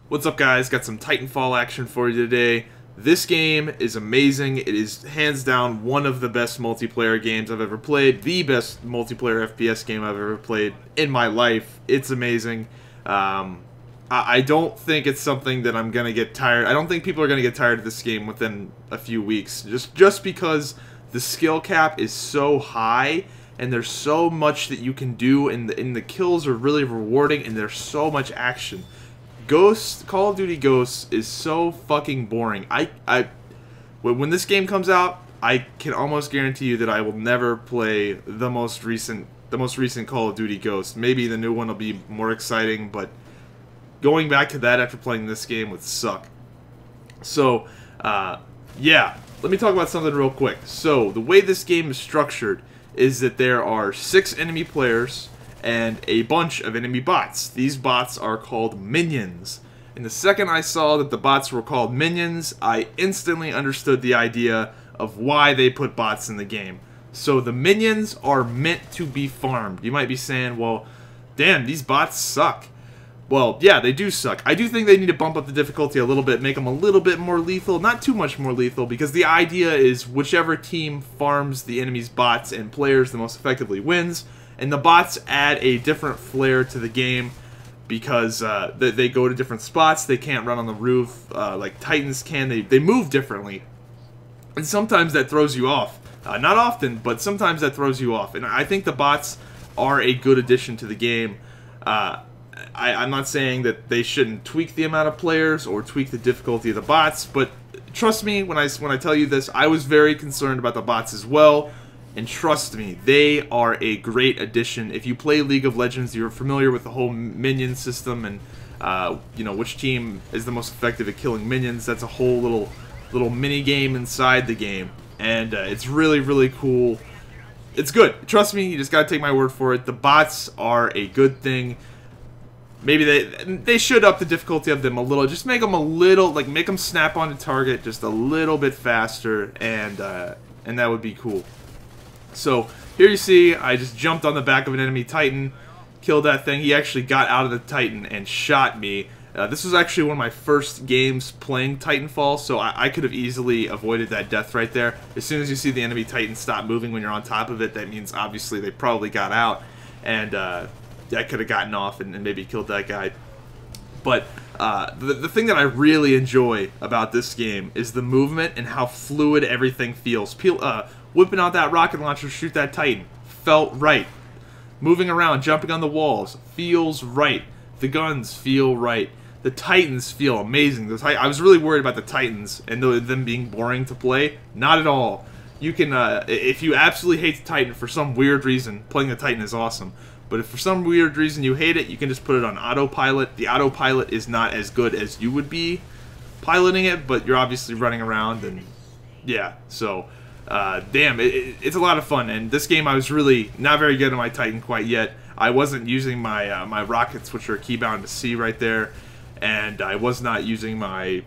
What's up, guys? Got some Titanfall action for you today. This game is amazing. It is hands down one of the best multiplayer games I've ever played. The best multiplayer FPS game I've ever played in my life. It's amazing. I don't think it's something that I'm going to get tired. I don't think people are going to get tired of this game within a few weeks. Just because the skill cap is so high and there's so much that you can do, and the kills are really rewarding, and there's so much action. Call of Duty Ghosts is so fucking boring. When this game comes out, I can almost guarantee you that I will never play the most recent Call of Duty Ghosts. Maybe the new one will be more exciting, but going back to that after playing this game would suck. So, yeah, let me talk about something real quick. So, the way this game is structured is that there are 6 enemy players and a bunch of enemy bots. These bots are called minions. And the second I saw that the bots were called minions, I instantly understood the idea of why they put bots in the game. So the minions are meant to be farmed. You might be saying, well, damn, these bots suck. Well, yeah, they do suck. I do think they need to bump up the difficulty a little bit, make them a little bit more lethal, not too much more lethal, because the idea is whichever team farms the enemy's bots and players the most effectively wins. And the bots add a different flair to the game because they go to different spots. They can't run on the roof like Titans can. They move differently. And sometimes that throws you off. Not often, but sometimes that throws you off. And I think the bots are a good addition to the game. I'm not saying that they shouldn't tweak the amount of players or tweak the difficulty of the bots, but trust me when I tell you this, I was very concerned about the bots as well. And trust me, they are a great addition. If you play League of Legends, you're familiar with the whole minion system and you know, which team is the most effective at killing minions. That's a whole little mini game inside the game, and it's really, really cool. It's good. Trust me, you just gotta take my word for it. The bots are a good thing. Maybe they should up the difficulty of them a little. Just make them a little, like, make them snap on the target just a little bit faster, and that would be cool. So, here you see, I just jumped on the back of an enemy Titan, killed that thing. He actually got out of the Titan and shot me. This was actually one of my first games playing Titanfall, so I could have easily avoided that death right there. As soon as you see the enemy Titan stop moving when you're on top of it, that means obviously they probably got out, and I could have gotten off and maybe killed that guy. But the thing that I really enjoy about this game is the movement and how fluid everything feels. Whipping out that rocket launcher, shoot that Titan, felt right. Moving around, jumping on the walls, feels right. The guns feel right. The Titans feel amazing. I was really worried about the Titans and them being boring to play. Not at all. You can, if you absolutely hate the Titan for some weird reason, playing the Titan is awesome. But if for some weird reason you hate it, you can just put it on autopilot. The autopilot is not as good as you would be piloting it, but you're obviously running around, and yeah, so damn, it's a lot of fun. And this game I was really not very good at my Titan quite yet. I wasn't using my my rockets, which are keybound to C right there, and I was not using my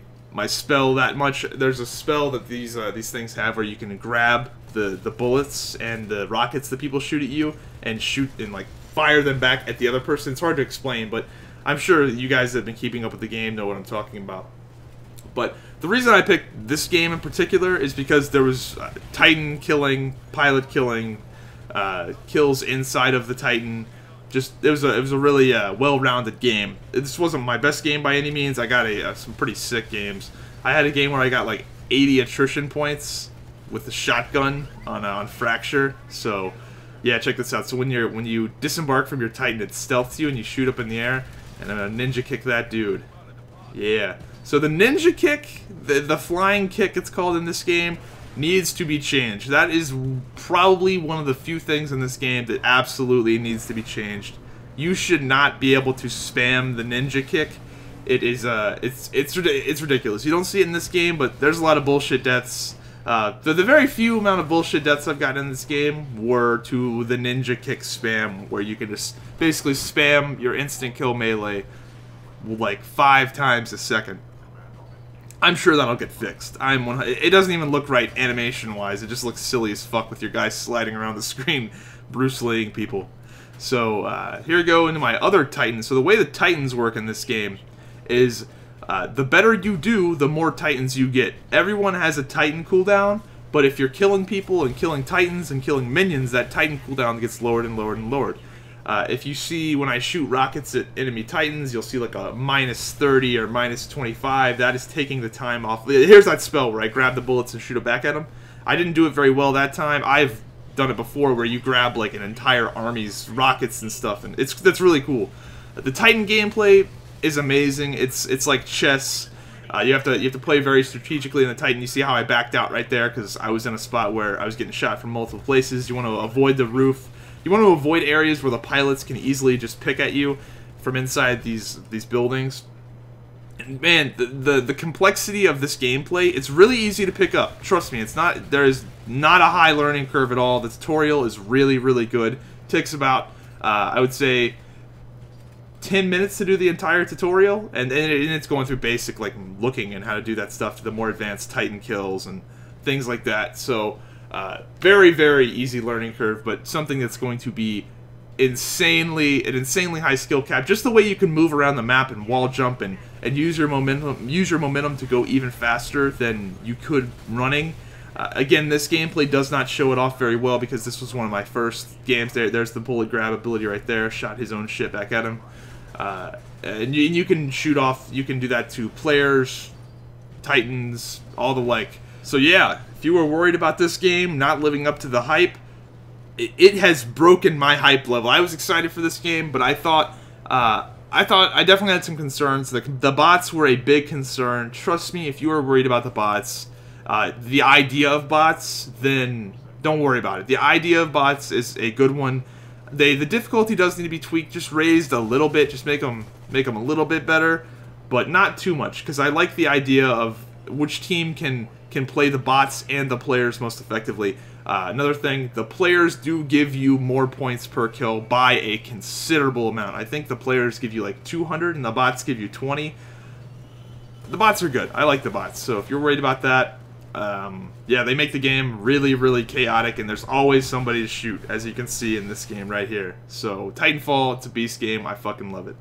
spell that much. There's a spell that these things have where you can grab the bullets and the rockets that people shoot at you and shoot and like fire them back at the other person. It's hard to explain, but I'm sure you guys that have been keeping up with the game know what I'm talking about. But the reason I picked this game in particular is because there was Titan killing, pilot killing, kills inside of the Titan. Just it was a really well-rounded game. This wasn't my best game by any means. I got some pretty sick games. I had a game where I got like 80 attrition points with the shotgun on Fracture. So yeah, check this out. So when you disembark from your Titan, it stealths you and you shoot up in the air, and then a ninja kick that dude. Yeah. So the ninja kick, the flying kick it's called in this game, needs to be changed. That is probably one of the few things in this game that absolutely needs to be changed. You should not be able to spam the ninja kick. It is it's ridiculous. You don't see it in this game, but there's a lot of bullshit deaths. The very few amount of bullshit deaths I've gotten in this game were to the ninja kick spam, where you can just basically spam your instant kill melee like 5 times a second. I'm sure that'll get fixed. It doesn't even look right animation-wise. It just looks silly as fuck with your guys sliding around the screen, Bruce Lee-ing people. So here we go into my other Titans. So the way the Titans work in this game is The better you do, the more Titans you get. Everyone has a Titan cooldown, but if you're killing people and killing Titans and killing minions, that Titan cooldown gets lowered and lowered and lowered. If you see when I shoot rockets at enemy Titans, you'll see like a -30 or -25. That is taking the time off. Here's that spell where I grab the bullets and shoot it back at them. I didn't do it very well that time. I've done it before where you grab like an entire army's rockets and stuff, and that's really cool. The Titan gameplay is amazing. It's like chess. You have to play very strategically in the Titan. You see how I backed out right there because I was in a spot where I was getting shot from multiple places. You want to avoid the roof. You want to avoid areas where the pilots can easily just pick at you from inside these buildings. And man, the complexity of this gameplay, it's really easy to pick up. Trust me, there is not a high learning curve at all. The tutorial is really, really good. It takes about, I would say, 10 minutes to do the entire tutorial, and it's going through basic, like, looking and how to do that stuff to the more advanced Titan kills and things like that. So, very, very easy learning curve, but something that's going to be an insanely high skill cap. Just the way you can move around the map and wall jump and use your momentum to go even faster than you could running. Again, this gameplay does not show it off very well because this was one of my first games. There's the bullet grab ability right there. Shot his own shit back at him. And you can shoot off, you can do that to players, Titans, all the like. So yeah, if you were worried about this game not living up to the hype, it has broken my hype level. I was excited for this game, but I thought I definitely had some concerns. The bots were a big concern. Trust me, if you were worried about the bots, the idea of bots, then don't worry about it. The idea of bots is a good one. The difficulty does need to be tweaked, just raised a little bit, just make them a little bit better, but not too much, because I like the idea of which team can play the bots and the players most effectively. Another thing, the players do give you more points per kill by a considerable amount. I think the players give you like 200 and the bots give you 20. The bots are good. I like the bots, so if you're worried about that, yeah, they make the game really, really chaotic, and there's always somebody to shoot, as you can see in this game right here. So, Titanfall, it's a beast game. I fucking love it.